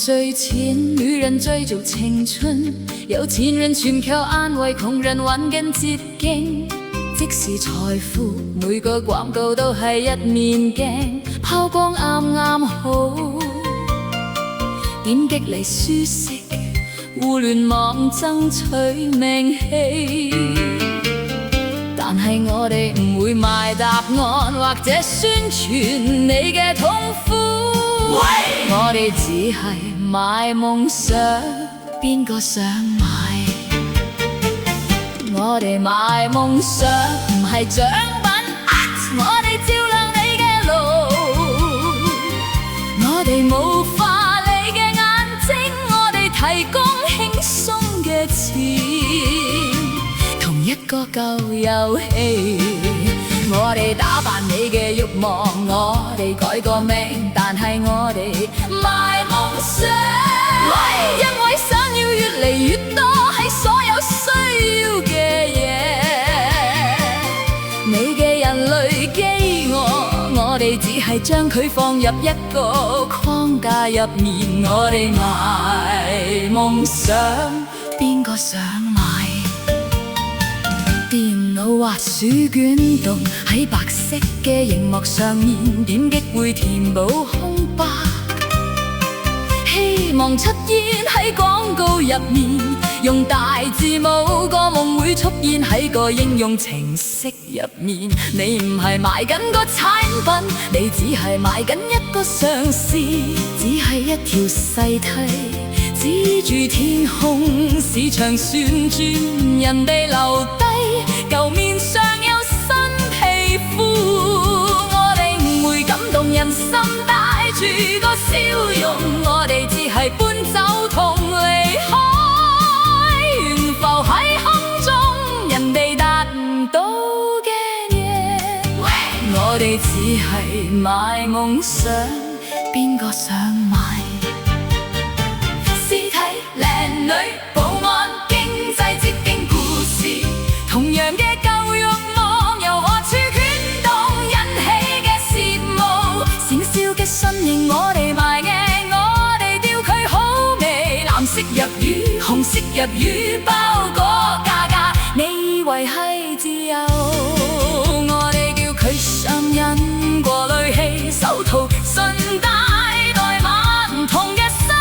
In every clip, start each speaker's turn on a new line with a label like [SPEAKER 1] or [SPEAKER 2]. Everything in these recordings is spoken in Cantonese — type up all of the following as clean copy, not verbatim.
[SPEAKER 1] 最錢，女人追逐青春，有錢人全靠安慰窮人揾緊捷徑。即使財富，每個廣告都係一面鏡，拋光啱啱好，點擊嚟舒適，互聯網爭取名氣。但係我哋唔會賣答案，或者宣傳你嘅痛苦。我哋只係賣夢想，邊個想買？我哋賣夢想，唔係獎品，我哋照亮你嘅路。我哋霧化你嘅眼睛，我哋提供輕鬆嘅錢，同一個舊遊戲。我哋打敗你嘅慾望，我哋改個名，但係我哋賣夢想，因為想要越嚟越多係所有需要嘅嘢。你嘅人類飢餓，我哋只係將佢放入一個框架入面。我哋賣夢想，邊個想買？電腦滑鼠捲動喺白色嘅熒幕上面，點擊會填補空白，希望出現喺廣告入面，用大字母個夢會出現喺個應用程式入面。你唔係賣緊個產品，你只係賣緊一個嘗試，只係一條細梯指住天空，市場旋轉，人哋留低舊面上有新皮膚。我哋唔會感動人心，帶住個笑容，我哋只係搬走同離開，懸浮喺空中，人哋達唔到嘅嘢。我哋只係賣夢想，邊個想買？屍體、靚女、保安、經濟捷徑故事，同樣嘅舊慾望由何處捲動，引起嘅羨慕。閃閃嘅身形我哋賣嘅，我哋吊佢好味。藍色入魚，紅色入魚，包裹價格你以為係自由，我哋叫佢上癮，過濾器、手套、順帶代碼唔同嘅衫，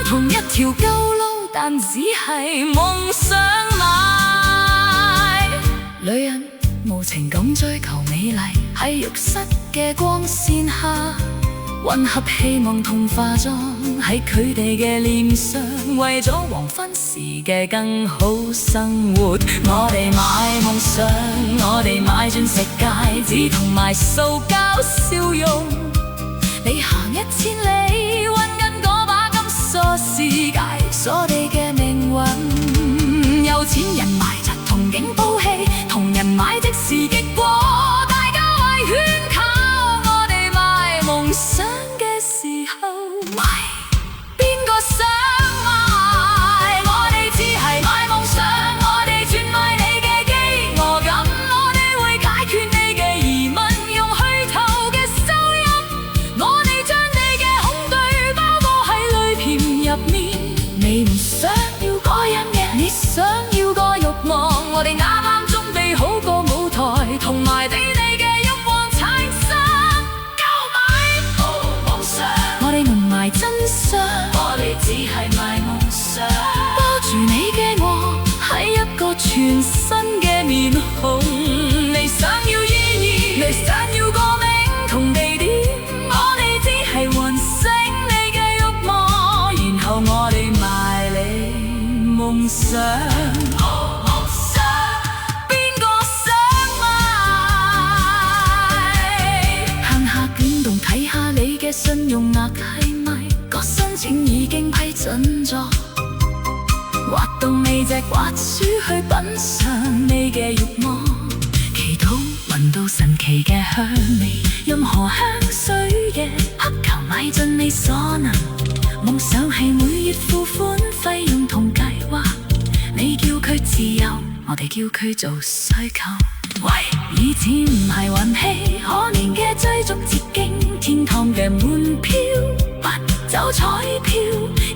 [SPEAKER 1] 同一條舊路，但只係夢想買。女人無情咁追求美麗，喺浴室嘅光線下，混合希望同化妝喺佢哋嘅臉上，為咗黃昏時嘅更好生活。我哋買夢想，我哋買鑽石戒指同埋塑膠笑容。你行1000里，揾緊嗰把金鎖匙，解鎖你嘅命運。有錢人買着同景寶氣，同人買即時結果，大家圍圈靠。我哋賣夢想嘅時候，邊個想買？我哋只係賣夢想，我哋專賣你嘅飢餓感，我哋會解決你嘅疑問，用虛構嘅收音，我哋將你嘅恐懼包裹喺濾片入面。你唔想要嗰樣嘢，你想要個慾望，我哋啱啱準備好個舞台，同埋俾你嘅慾望產生購買夢想。我哋唔賣真相，我哋只係賣夢想，包住你嘅我係一個全新嘅面孔。你想要意義，你想要個名同地點，我哋只係喚醒你嘅慾望，然後我哋賣你夢想。邊個想買？行下捲動睇下你嘅信用額係咪個申請已經批准咗，滑動你隻滑鼠去品嚐你嘅慾望，祈禱聞到神奇嘅香味，任何香水嘅乞求買盡你所能。夢想係每月付款費用同計劃，你叫佢自由，我哋叫佢做需求。以前唔係運氣，可憐嘅追逐捷徑，天堂嘅門票，不走彩票，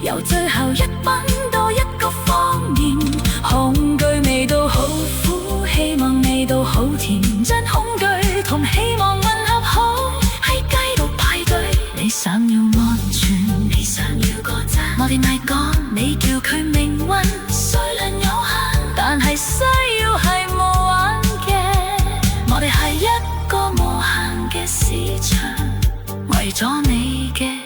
[SPEAKER 1] 由最後一蚊到一個謊言。恐懼味道好苦，希望味道好甜。真恐懼同希望混合好，喺街度排隊。你想要安全，你想要個讚，我哋咪講，你叫佢命運衰量有限，但係需要係無限嘅。我哋係一個無限嘅市場，為咗你嘅